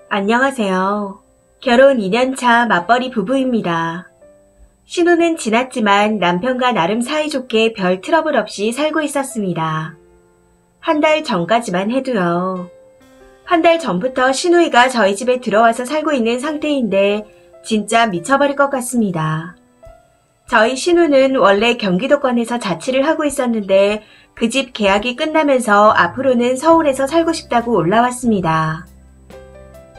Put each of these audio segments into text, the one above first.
안녕하세요. 결혼 2년차 맞벌이 부부입니다. 신혼은 지났지만 남편과 나름 사이좋게 별 트러블 없이 살고 있었습니다. 한 달 전까지만 해도요. 한 달 전부터 시누이가 저희 집에 들어와서 살고 있는 상태인데 진짜 미쳐버릴 것 같습니다. 저희 신우는 원래 경기도권에서 자취를 하고 있었는데 그 집 계약이 끝나면서 앞으로는 서울에서 살고 싶다고 올라왔습니다.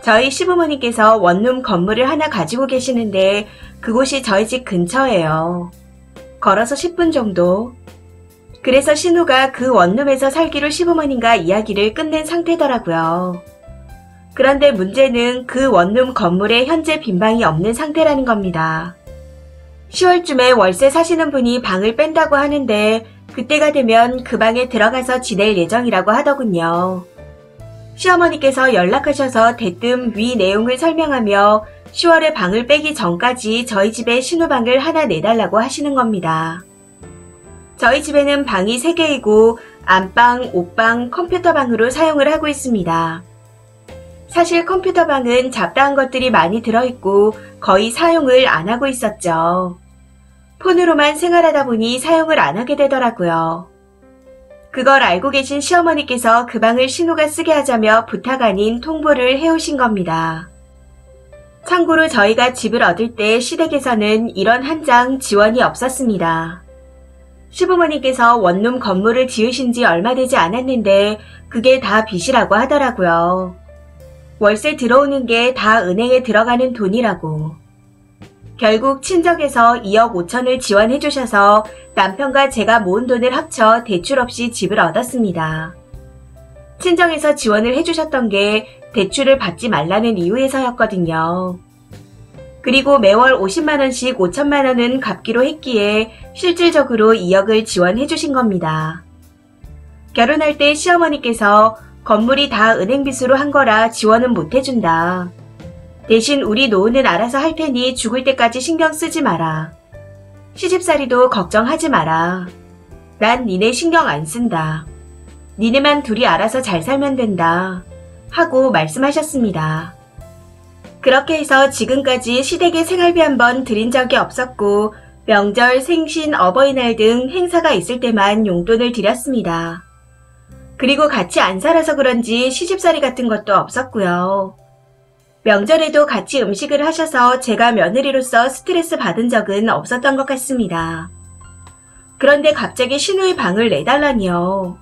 저희 시부모님께서 원룸 건물을 하나 가지고 계시는데 그곳이 저희 집 근처예요. 걸어서 10분 정도. 그래서 신우가 그 원룸에서 살기로 시부모님과 이야기를 끝낸 상태더라고요. 그런데 문제는 그 원룸 건물에 현재 빈방이 없는 상태라는 겁니다. 10월쯤에 월세 사시는 분이 방을 뺀다고 하는데 그때가 되면 그 방에 들어가서 지낼 예정이라고 하더군요. 시어머니께서 연락하셔서 대뜸 위 내용을 설명하며 10월에 방을 빼기 전까지 저희 집에 신우방을 하나 내달라고 하시는 겁니다. 저희 집에는 방이 3개이고 안방, 옷방, 컴퓨터방으로 사용을 하고 있습니다. 사실 컴퓨터방은 잡다한 것들이 많이 들어있고 거의 사용을 안 하고 있었죠. 폰으로만 생활하다 보니 사용을 안 하게 되더라고요. 그걸 알고 계신 시어머니께서 그 방을 신우가 쓰게 하자며 부탁 아닌 통보를 해오신 겁니다. 참고로 저희가 집을 얻을 때 시댁에서는 이런 한 장 지원이 없었습니다. 시부모님께서 원룸 건물을 지으신 지 얼마 되지 않았는데 그게 다 빚이라고 하더라고요. 월세 들어오는 게 다 은행에 들어가는 돈이라고. 결국 친정에서 2억 5천을 지원해 주셔서 남편과 제가 모은 돈을 합쳐 대출 없이 집을 얻었습니다. 친정에서 지원을 해주셨던 게 대출을 받지 말라는 이유에서였거든요. 그리고 매월 50만원씩 5천만원은 갚기로 했기에 실질적으로 2억을 지원해 주신 겁니다. 결혼할 때 시어머니께서 건물이 다 은행빚으로 한 거라 지원은 못 해준다. 대신 우리 노후는 알아서 할 테니 죽을 때까지 신경 쓰지 마라. 시집살이도 걱정하지 마라. 난 니네 신경 안 쓴다. 니네만 둘이 알아서 잘 살면 된다. 하고 말씀하셨습니다. 그렇게 해서 지금까지 시댁에 생활비 한 번 드린 적이 없었고 명절, 생신, 어버이날 등 행사가 있을 때만 용돈을 드렸습니다. 그리고 같이 안 살아서 그런지 시집살이 같은 것도 없었고요. 명절에도 같이 음식을 하셔서 제가 며느리로서 스트레스 받은 적은 없었던 것 같습니다. 그런데 갑자기 신우의 방을 내달라니요.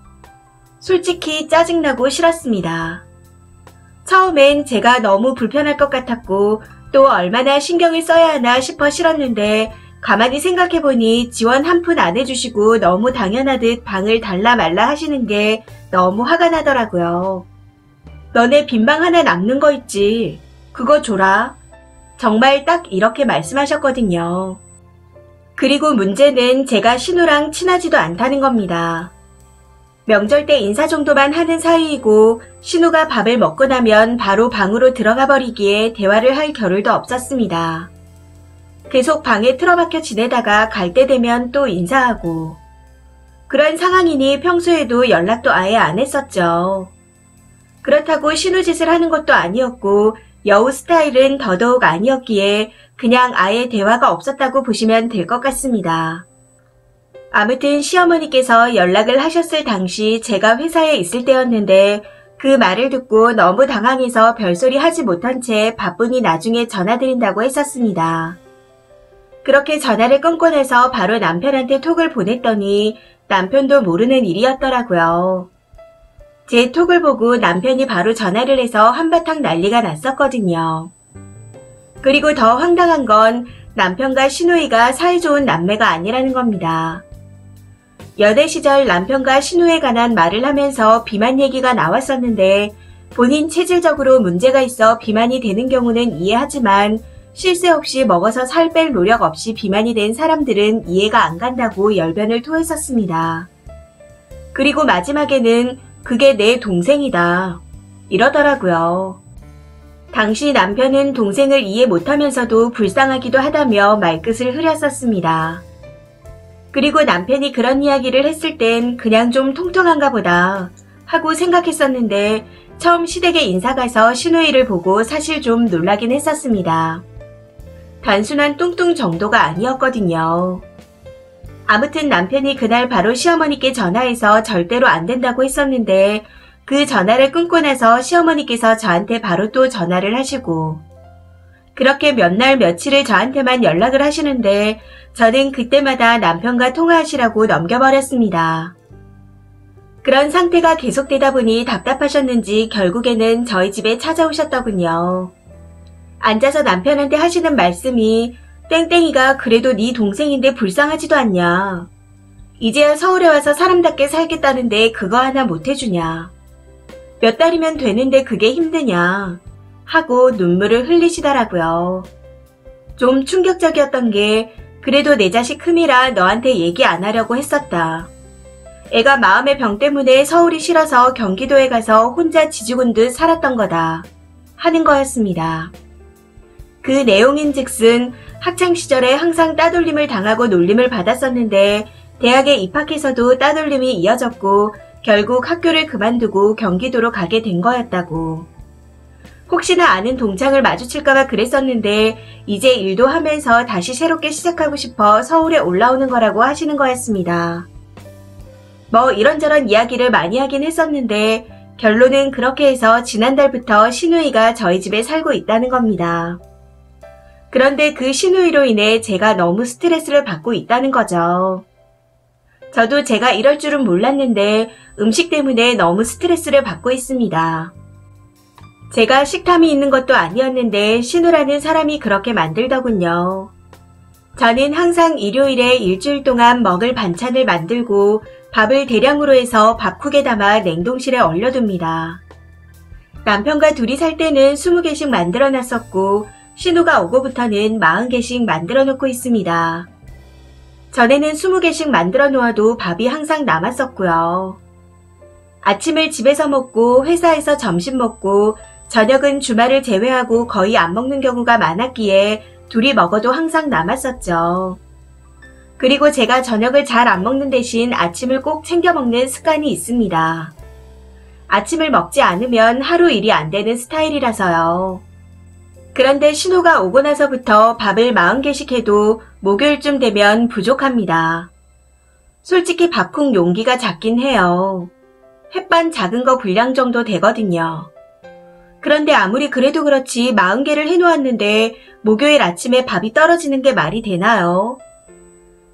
솔직히 짜증나고 싫었습니다. 처음엔 제가 너무 불편할 것 같았고 또 얼마나 신경을 써야 하나 싶어 싫었는데 가만히 생각해보니 지원 한 푼 안 해주시고 너무 당연하듯 방을 달라 말라 하시는 게 너무 화가 나더라고요. 너네 빈방 하나 남는 거 있지. 그거 줘라. 정말 딱 이렇게 말씀하셨거든요. 그리고 문제는 제가 신우랑 친하지도 않다는 겁니다. 명절 때 인사 정도만 하는 사이이고 신우가 밥을 먹고 나면 바로 방으로 들어가 버리기에 대화를 할 겨를도 없었습니다. 계속 방에 틀어박혀 지내다가 갈 때 되면 또 인사하고. 그런 상황이니 평소에도 연락도 아예 안 했었죠. 그렇다고 신우짓을 하는 것도 아니었고 여우 스타일은 더더욱 아니었기에 그냥 아예 대화가 없었다고 보시면 될 것 같습니다. 아무튼 시어머니께서 연락을 하셨을 당시 제가 회사에 있을 때였는데 그 말을 듣고 너무 당황해서 별소리 하지 못한 채 바쁘니 나중에 전화드린다고 했었습니다. 그렇게 전화를 끊고 나서 바로 남편한테 톡을 보냈더니 남편도 모르는 일이었더라고요. 제 톡을 보고 남편이 바로 전화를 해서 한바탕 난리가 났었거든요. 그리고 더 황당한 건 남편과 시누이가 사이좋은 남매가 아니라는 겁니다. 여대 시절 남편과 시누이에 관한 말을 하면서 비만 얘기가 나왔었는데 본인 체질적으로 문제가 있어 비만이 되는 경우는 이해하지만 쉴 새 없이 먹어서 살 뺄 노력 없이 비만이 된 사람들은 이해가 안 간다고 열변을 토했었습니다. 그리고 마지막에는 그게 내 동생이다. 이러더라고요. 당시 남편은 동생을 이해 못하면서도 불쌍하기도 하다며 말끝을 흐렸었습니다. 그리고 남편이 그런 이야기를 했을 땐 그냥 좀 통통한가 보다 하고 생각했었는데 처음 시댁에 인사 가서 시누이를 보고 사실 좀 놀라긴 했었습니다. 단순한 뚱뚱 정도가 아니었거든요. 아무튼 남편이 그날 바로 시어머니께 전화해서 절대로 안 된다고 했었는데 그 전화를 끊고 나서 시어머니께서 저한테 바로 또 전화를 하시고 그렇게 몇 날 며칠을 저한테만 연락을 하시는데 저는 그때마다 남편과 통화하시라고 넘겨버렸습니다. 그런 상태가 계속되다 보니 답답하셨는지 결국에는 저희 집에 찾아오셨더군요. 앉아서 남편한테 하시는 말씀이 땡땡이가 그래도 네 동생인데 불쌍하지도 않냐. 이제야 서울에 와서 사람답게 살겠다는데 그거 하나 못해주냐. 몇 달이면 되는데 그게 힘드냐. 하고 눈물을 흘리시더라고요. 좀 충격적이었던 게 그래도 내 자식 흠이라 너한테 얘기 안 하려고 했었다. 애가 마음의 병 때문에 서울이 싫어서 경기도에 가서 혼자 지죽은 듯 살았던 거다. 하는 거였습니다. 그 내용인즉슨 학창시절에 항상 따돌림을 당하고 놀림을 받았었는데 대학에 입학해서도 따돌림이 이어졌고 결국 학교를 그만두고 경기도로 가게 된 거였다고. 혹시나 아는 동창을 마주칠까봐 그랬었는데 이제 일도 하면서 다시 새롭게 시작하고 싶어 서울에 올라오는 거라고 하시는 거였습니다. 뭐 이런저런 이야기를 많이 하긴 했었는데 결론은 그렇게 해서 지난달부터 시누이가 저희 집에 살고 있다는 겁니다. 그런데 그 시누이로 인해 제가 너무 스트레스를 받고 있다는 거죠. 저도 제가 이럴 줄은 몰랐는데 음식 때문에 너무 스트레스를 받고 있습니다. 제가 식탐이 있는 것도 아니었는데 신우라는 사람이 그렇게 만들더군요. 저는 항상 일요일에 일주일 동안 먹을 반찬을 만들고 밥을 대량으로 해서 밥쿡에 담아 냉동실에 얼려둡니다. 남편과 둘이 살 때는 20개씩 만들어 놨었고 신우가 오고부터는 40개씩 만들어 놓고 있습니다. 전에는 20개씩 만들어 놓아도 밥이 항상 남았었고요. 아침을 집에서 먹고 회사에서 점심 먹고 저녁은 주말을 제외하고 거의 안 먹는 경우가 많았기에 둘이 먹어도 항상 남았었죠. 그리고 제가 저녁을 잘 안 먹는 대신 아침을 꼭 챙겨 먹는 습관이 있습니다. 아침을 먹지 않으면 하루 일이 안 되는 스타일이라서요. 그런데 신우가 오고 나서부터 밥을 40개씩 해도 목요일쯤 되면 부족합니다. 솔직히 밥국 용기가 작긴 해요. 햇반 작은 거 분량 정도 되거든요. 그런데 아무리 그래도 그렇지 40개를 해놓았는데 목요일 아침에 밥이 떨어지는 게 말이 되나요?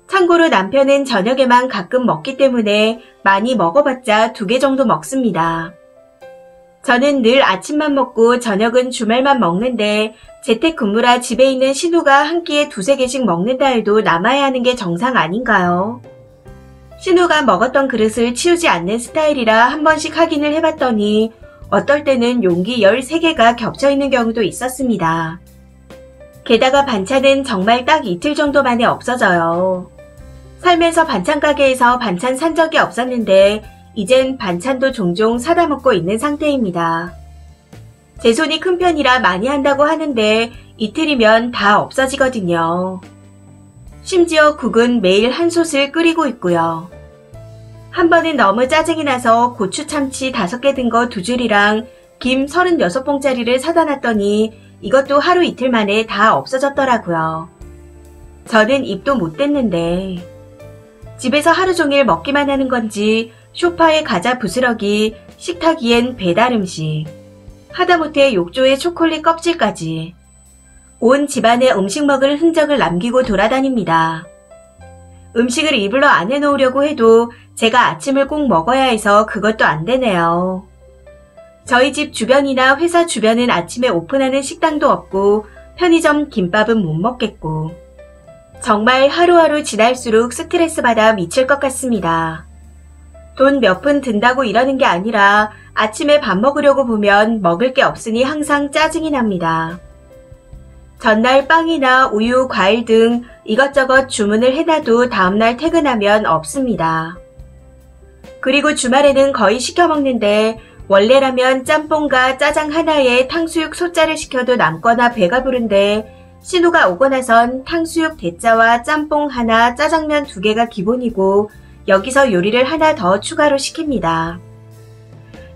참고로 남편은 저녁에만 가끔 먹기 때문에 많이 먹어봤자 2개 정도 먹습니다. 저는 늘 아침만 먹고 저녁은 주말만 먹는데 재택근무라 집에 있는 신우가 한 끼에 2~3개씩 먹는다 해도 남아야 하는 게 정상 아닌가요? 신우가 먹었던 그릇을 치우지 않는 스타일이라 한 번씩 확인을 해봤더니 어떨 때는 용기 13개가 겹쳐있는 경우도 있었습니다. 게다가 반찬은 정말 딱 이틀 정도 만에 없어져요. 살면서 반찬 가게에서 반찬 산 적이 없었는데 이젠 반찬도 종종 사다 먹고 있는 상태입니다. 제 손이 큰 편이라 많이 한다고 하는데 이틀이면 다 없어지거든요. 심지어 국은 매일 한 솥을 끓이고 있고요. 한 번은 너무 짜증이 나서 고추 참치 5개 든 거 2줄이랑 김 36봉짜리를 사다 놨더니 이것도 하루 이틀 만에 다 없어졌더라고요. 저는 입도 못 댔는데 집에서 하루 종일 먹기만 하는 건지 소파에 과자 부스러기, 식탁위엔 배달 음식, 하다못해 욕조에 초콜릿 껍질까지 온 집안에 음식 먹을 흔적을 남기고 돌아다닙니다. 음식을 이불로 안 해놓으려고 해도 제가 아침을 꼭 먹어야 해서 그것도 안 되네요. 저희 집 주변이나 회사 주변은 아침에 오픈하는 식당도 없고 편의점 김밥은 못 먹겠고 정말 하루하루 지날수록 스트레스 받아 미칠 것 같습니다. 돈 몇 푼 든다고 이러는 게 아니라 아침에 밥 먹으려고 보면 먹을 게 없으니 항상 짜증이 납니다. 전날 빵이나 우유, 과일 등 이것저것 주문을 해놔도 다음날 퇴근하면 없습니다. 그리고 주말에는 거의 시켜 먹는데 원래라면 짬뽕과 짜장 하나에 탕수육 소짜를 시켜도 남거나 배가 부른데 신우가 오고 나선 탕수육 대짜와 짬뽕 하나, 짜장면 2개가 기본이고 여기서 요리를 하나 더 추가로 시킵니다.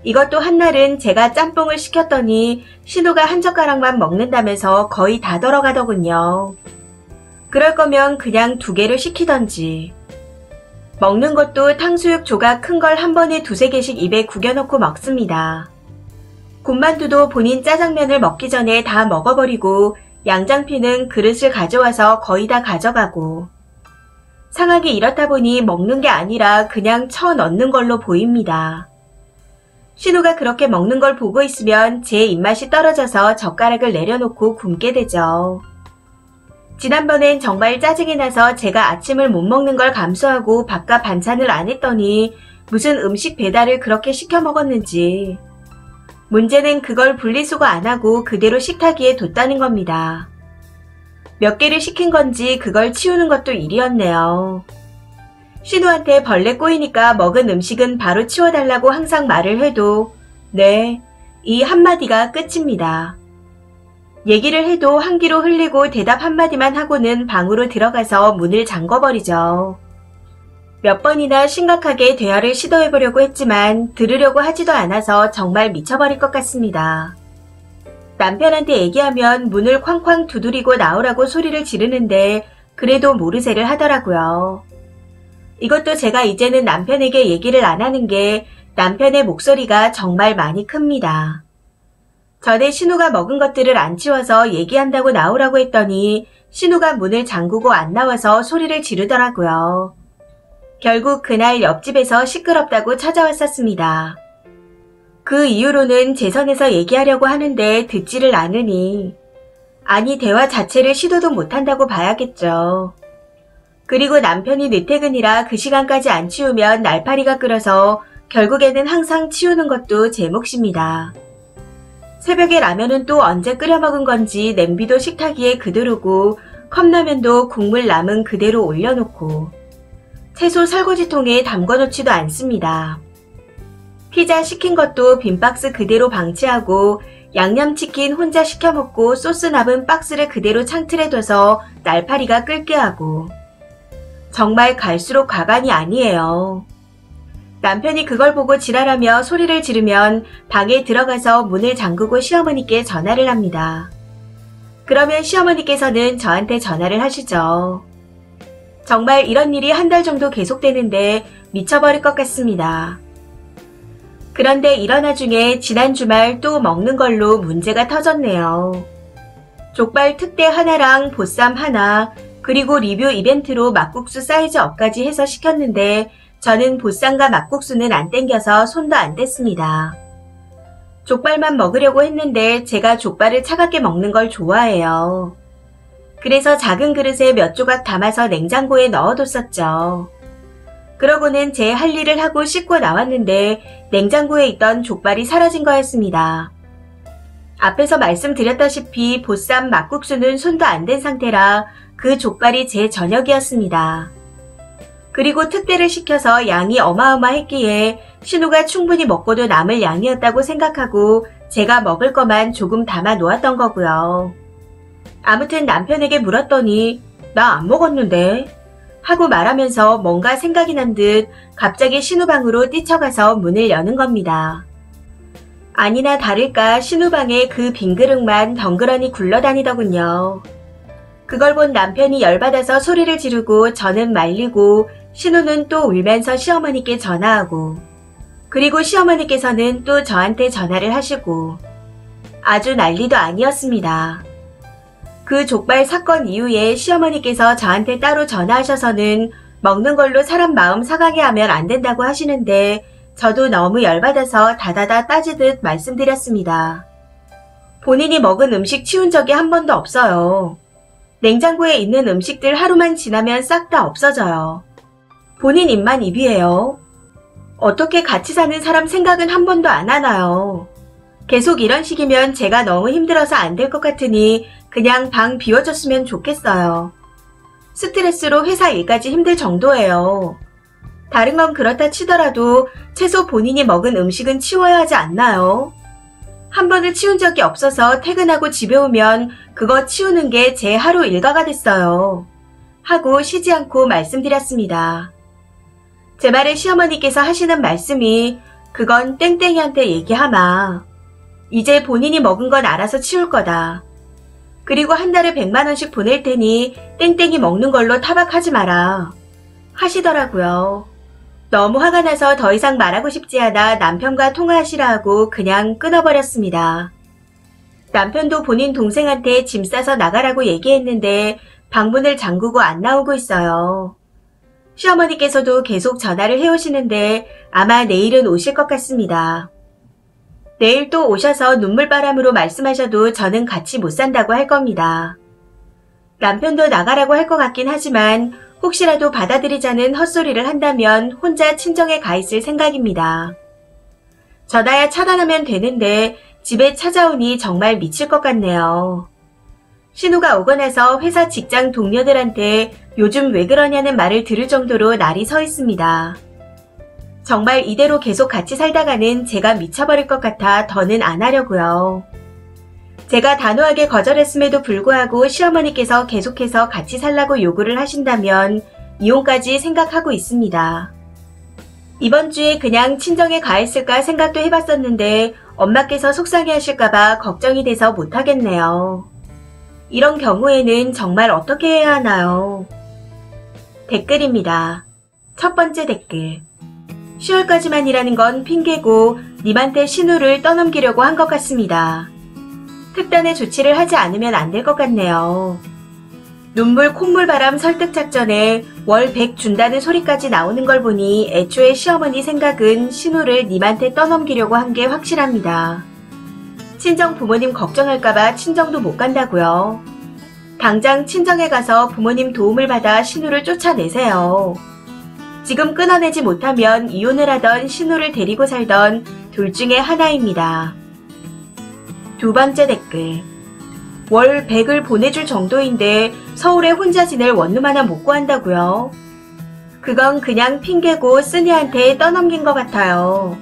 이것도 한날은 제가 짬뽕을 시켰더니 신우가 한 젓가락만 먹는다면서 거의 다 덜어가더군요. 그럴 거면 그냥 2개를 시키던지. 먹는 것도 탕수육 조각 큰 걸 한 번에 2~3개씩 입에 구겨놓고 먹습니다. 군만두도 본인 짜장면을 먹기 전에 다 먹어버리고 양장피는 그릇을 가져와서 거의 다 가져가고. 상황이 이렇다 보니 먹는 게 아니라 그냥 쳐넣는 걸로 보입니다. 신우가 그렇게 먹는 걸 보고 있으면 제 입맛이 떨어져서 젓가락을 내려놓고 굶게 되죠. 지난번엔 정말 짜증이 나서 제가 아침을 못 먹는 걸 감수하고 밥과 반찬을 안 했더니 무슨 음식 배달을 그렇게 시켜 먹었는지. 문제는 그걸 분리수거 안 하고 그대로 식탁 위에 뒀다는 겁니다. 몇 개를 시킨 건지 그걸 치우는 것도 일이었네요. 신우한테 벌레 꼬이니까 먹은 음식은 바로 치워달라고 항상 말을 해도 네, 이 한마디가 끝입니다. 얘기를 해도 한 귀로 흘리고 대답 한마디만 하고는 방으로 들어가서 문을 잠궈버리죠. 몇 번이나 심각하게 대화를 시도해보려고 했지만 들으려고 하지도 않아서 정말 미쳐버릴 것 같습니다. 남편한테 얘기하면 문을 쾅쾅 두드리고 나오라고 소리를 지르는데 그래도 모르쇠를 하더라고요. 이것도 제가 이제는 남편에게 얘기를 안 하는 게 남편의 목소리가 정말 많이 큽니다. 전에 신우가 먹은 것들을 안 치워서 얘기한다고 나오라고 했더니 신우가 문을 잠그고 안 나와서 소리를 지르더라고요. 결국 그날 옆집에서 시끄럽다고 찾아왔었습니다. 그 이후로는 제 선에서 얘기하려고 하는데 듣지를 않으니 아니 대화 자체를 시도도 못한다고 봐야겠죠. 그리고 남편이 늦퇴근이라 그 시간까지 안 치우면 날파리가 끓어서 결국에는 항상 치우는 것도 제 몫입니다. 새벽에 라면은 또 언제 끓여 먹은 건지 냄비도 식탁 위에 그대로고 컵라면도 국물 남은 그대로 올려놓고 채소 설거지통에 담궈놓지도 않습니다. 피자 시킨 것도 빈 박스 그대로 방치하고 양념치킨 혼자 시켜 먹고 소스 남은 박스를 그대로 창틀에 둬서 날파리가 끓게 하고. 정말 갈수록 가관이 아니에요. 남편이 그걸 보고 지랄하며 소리를 지르면 방에 들어가서 문을 잠그고 시어머니께 전화를 합니다. 그러면 시어머니께서는 저한테 전화를 하시죠. 정말 이런 일이 한 달 정도 계속되는데 미쳐버릴 것 같습니다. 그런데 이런 와중에 지난 주말 또 먹는 걸로 문제가 터졌네요. 족발 특대 하나랑 보쌈 하나, 그리고 리뷰 이벤트로 막국수 사이즈 업까지 해서 시켰는데 저는 보쌈과 막국수는 안 땡겨서 손도 안 댔습니다. 족발만 먹으려고 했는데 제가 족발을 차갑게 먹는 걸 좋아해요. 그래서 작은 그릇에 몇 조각 담아서 냉장고에 넣어뒀었죠. 그러고는 제 할 일을 하고 씻고 나왔는데 냉장고에 있던 족발이 사라진 거였습니다. 앞에서 말씀드렸다시피 보쌈 막국수는 손도 안 댄 상태라 그 족발이 제 저녁이었습니다. 그리고 특대를 시켜서 양이 어마어마했기에 신우가 충분히 먹고도 남을 양이었다고 생각하고 제가 먹을 것만 조금 담아 놓았던 거고요. 아무튼 남편에게 물었더니 나 안 먹었는데 하고 말하면서 뭔가 생각이 난 듯 갑자기 신우 방으로 뛰쳐가서 문을 여는 겁니다. 아니나 다를까 신우 방에 그 빈 그릇만 덩그러니 굴러다니더군요. 그걸 본 남편이 열받아서 소리를 지르고 저는 말리고 신우는 또 울면서 시어머니께 전화하고 그리고 시어머니께서는 또 저한테 전화를 하시고 아주 난리도 아니었습니다. 그 족발 사건 이후에 시어머니께서 저한테 따로 전화하셔서는 먹는 걸로 사람 마음 상하게 하면 안 된다고 하시는데 저도 너무 열받아서 다다다 따지듯 말씀드렸습니다. 본인이 먹은 음식 치운 적이 한 번도 없어요. 냉장고에 있는 음식들 하루만 지나면 싹 다 없어져요. 본인 입만 입이에요. 어떻게 같이 사는 사람 생각은 한 번도 안 하나요? 계속 이런 식이면 제가 너무 힘들어서 안 될 것 같으니 그냥 방 비워줬으면 좋겠어요. 스트레스로 회사 일까지 힘들 정도예요. 다른 건 그렇다 치더라도 최소 본인이 먹은 음식은 치워야 하지 않나요? 한 번을 치운 적이 없어서 퇴근하고 집에 오면 그거 치우는 게 제 하루 일과가 됐어요. 하고 쉬지 않고 말씀드렸습니다. 제 말에 시어머니께서 하시는 말씀이 그건 땡땡이한테 얘기하마. 이제 본인이 먹은 건 알아서 치울 거다. 그리고 한 달에 100만 원씩 보낼 테니 땡땡이 먹는 걸로 타박하지 마라. 하시더라고요. 너무 화가 나서 더 이상 말하고 싶지 않아 남편과 통화하시라 하고 그냥 끊어버렸습니다. 남편도 본인 동생한테 짐 싸서 나가라고 얘기했는데 방문을 잠그고 안 나오고 있어요. 시어머니께서도 계속 전화를 해오시는데 아마 내일은 오실 것 같습니다. 내일 또 오셔서 눈물바람으로 말씀하셔도 저는 같이 못 산다고 할 겁니다. 남편도 나가라고 할 것 같긴 하지만 혹시라도 받아들이자는 헛소리를 한다면 혼자 친정에 가 있을 생각입니다. 전화야 차단하면 되는데 집에 찾아오니 정말 미칠 것 같네요. 신우가 오고 나서 회사 직장 동료들한테 요즘 왜 그러냐는 말을 들을 정도로 날이 서 있습니다. 정말 이대로 계속 같이 살다가는 제가 미쳐버릴 것 같아 더는 안 하려고요. 제가 단호하게 거절했음에도 불구하고 시어머니께서 계속해서 같이 살라고 요구를 하신다면 이혼까지 생각하고 있습니다. 이번 주에 그냥 친정에 가 있을까 생각도 해봤었는데 엄마께서 속상해 하실까봐 걱정이 돼서 못하겠네요. 이런 경우에는 정말 어떻게 해야 하나요? 댓글입니다. 첫 번째 댓글. 10월까지만이라는 건 핑계고 님한테 신우를 떠넘기려고 한 것 같습니다. 특단의 조치를 하지 않으면 안 될 것 같네요. 눈물 콧물바람 설득 작전에 월 100 준다는 소리까지 나오는 걸 보니 애초에 시어머니 생각은 신우를 님한테 떠넘기려고 한 게 확실합니다. 친정 부모님 걱정할까봐 친정도 못 간다고요. 당장 친정에 가서 부모님 도움을 받아 신우를 쫓아내세요. 지금 끊어내지 못하면 이혼을 하던 신우를 데리고 살던 둘 중에 하나입니다. 두 번째 댓글. 월 100을 보내줄 정도인데 서울에 혼자 지낼 원룸 하나 못 구한다고요? 그건 그냥 핑계고 쓰니한테 떠넘긴 것 같아요.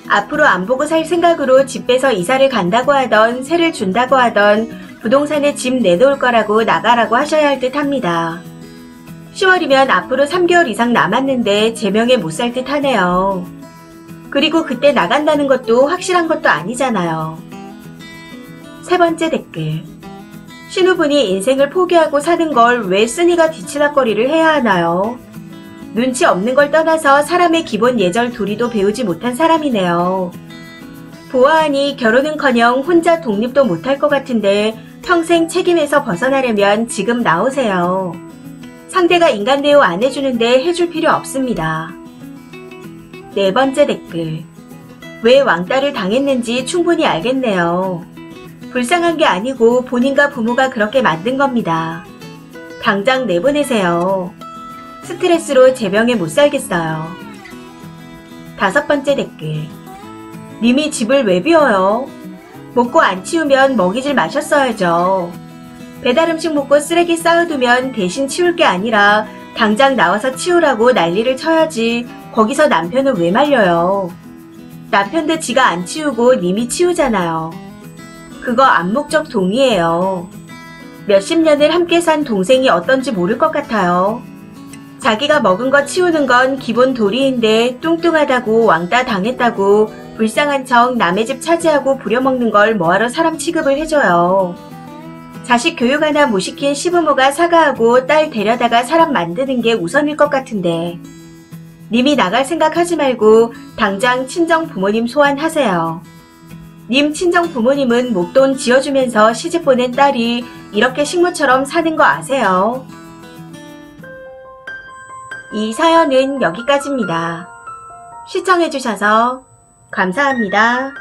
앞으로 안 보고 살 생각으로 집 빼서 이사를 간다고 하던 세를 준다고 하던 부동산에 집 내놓을 거라고 나가라고 하셔야 할 듯 합니다. 10월이면 앞으로 3개월 이상 남았는데 제 명에 못 살 듯 하네요. 그리고 그때 나간다는 것도 확실한 것도 아니잖아요. 세 번째 댓글. 신우분이 인생을 포기하고 사는 걸 왜 쓰니가 뒤치다거리를 해야 하나요? 눈치 없는 걸 떠나서 사람의 기본 예절 도리도 배우지 못한 사람이네요. 보아하니 결혼은커녕 혼자 독립도 못할 것 같은데 평생 책임에서 벗어나려면 지금 나오세요. 상대가 인간 대우 안 해주는데 해줄 필요 없습니다. 네 번째 댓글. 왜 왕따를 당했는지 충분히 알겠네요. 불쌍한 게 아니고 본인과 부모가 그렇게 만든 겁니다. 당장 내보내세요. 스트레스로 제 병에 못 살겠어요. 다섯 번째 댓글. 님이 집을 왜 비워요? 먹고 안 치우면 먹이질 마셨어야죠. 배달음식 먹고 쓰레기 쌓아두면 대신 치울 게 아니라 당장 나와서 치우라고 난리를 쳐야지 거기서 남편은 왜 말려요? 남편도 지가 안 치우고 님이 치우잖아요. 그거 암묵적 동의예요. 몇십 년을 함께 산 동생이 어떤지 모를 것 같아요. 자기가 먹은 거 치우는 건 기본 도리인데 뚱뚱하다고 왕따 당했다고 불쌍한 척 남의 집 차지하고 부려먹는 걸 뭐하러 사람 취급을 해줘요. 자식 교육 하나 못 시킨 시부모가 사과하고 딸 데려다가 사람 만드는 게 우선일 것 같은데 님이 나갈 생각하지 말고 당장 친정 부모님 소환하세요. 님 친정 부모님은 목돈 지어주면서 시집 보낸 딸이 이렇게 식모처럼 사는 거 아세요? 이 사연은 여기까지입니다. 시청해주셔서 감사합니다.